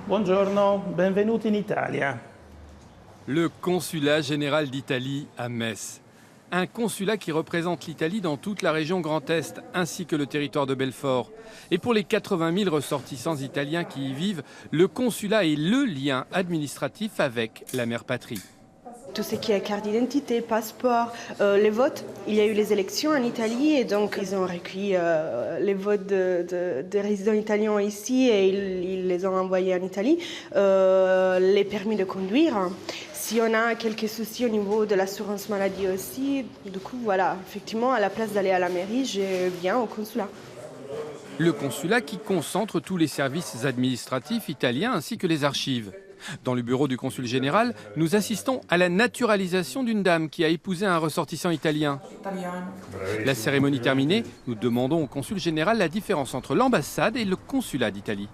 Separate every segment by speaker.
Speaker 1: Buongiorno, benvenuti in Italia.
Speaker 2: Le consulat général d'Italie à Metz. Un consulat qui représente l'Italie dans toute la région Grand Est, ainsi que le territoire de Belfort. Et pour les 80 000 ressortissants italiens qui y vivent, le consulat est le lien administratif avec la mère patrie.
Speaker 3: Tout ce qui est carte d'identité, passeport, les votes. Il y a eu les élections en Italie et donc ils ont recueilli les votes des résidents italiens ici et ils les ont envoyés en Italie. Les permis de conduire. Si on a quelques soucis au niveau de l'assurance maladie aussi, du coup voilà, effectivement à la place d'aller à la mairie, je viens au consulat.
Speaker 2: Le consulat qui concentre tous les services administratifs italiens ainsi que les archives. Dans le bureau du consul général, nous assistons à la naturalisation d'une dame qui a épousé un ressortissant italien. La cérémonie terminée, nous demandons au consul général la différence entre l'ambassade et le consulat d'Italie.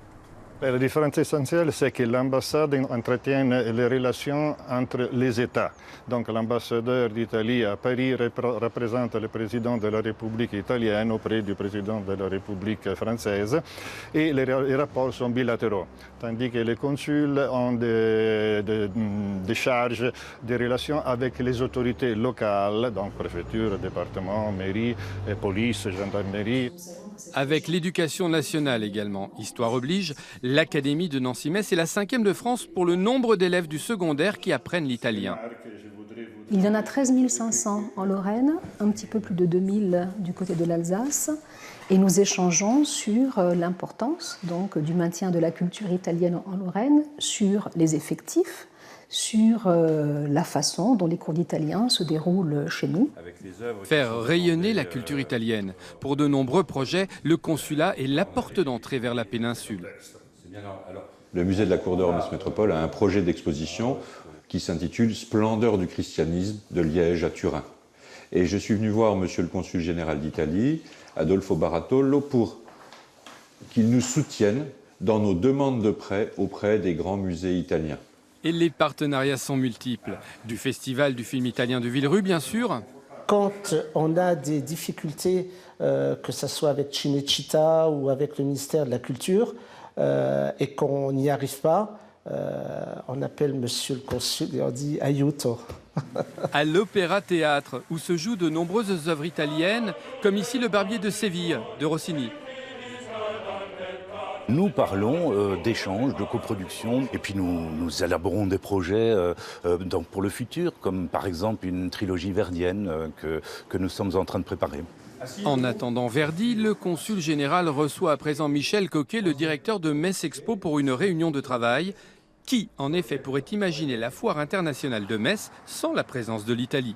Speaker 4: La différence essentielle, c'est que l'ambassade entretient les relations entre les États. Donc l'ambassadeur d'Italie à Paris représente le président de la République italienne auprès du président de la République française et les rapports sont bilatéraux. Tandis que les consuls ont des charges, des relations avec les autorités locales, donc préfecture, département, mairie, police, gendarmerie.
Speaker 2: Avec l'éducation nationale également, histoire oblige, l'Académie de Nancy-Metz est la 5e de France pour le nombre d'élèves du secondaire qui apprennent l'italien.
Speaker 5: Il y en a 13 500 en Lorraine, un petit peu plus de 2000 du côté de l'Alsace. Et nous échangeons sur l'importance donc, du maintien de la culture italienne en Lorraine, sur les effectifs, sur la façon dont les cours d'italien se déroulent chez nous.
Speaker 2: Faire rayonner la culture italienne. Pour de nombreux projets, le consulat est la porte d'entrée vers la péninsule.
Speaker 6: Le musée de la Cour d'Or Metz Métropole a un projet d'exposition qui s'intitule « Splendeur du christianisme de Liège à Turin ». Et je suis venu voir monsieur le consul général d'Italie, Adolfo Baratolo, pour qu'il nous soutienne dans nos demandes de prêt auprès des grands musées italiens.
Speaker 2: Et les partenariats sont multiples. Du festival du film italien de Villerue, bien sûr.
Speaker 1: Quand on a des difficultés, que ce soit avec Cinecittà ou avec le ministère de la Culture, et qu'on n'y arrive pas, on appelle monsieur le consul et on dit « aiuto ».
Speaker 2: À l'Opéra Théâtre, où se jouent de nombreuses œuvres italiennes, comme ici Le Barbier de Séville, de Rossini.
Speaker 7: Nous parlons d'échanges, de coproduction, et puis nous élaborons des projets donc pour le futur, comme par exemple une trilogie verdienne que nous sommes en train de préparer.
Speaker 2: En attendant Verdi, le consul général reçoit à présent Michel Coquet, le directeur de Metz Expo, pour une réunion de travail. Qui, en effet, pourrait imaginer la foire internationale de Metz sans la présence de l'Italie ?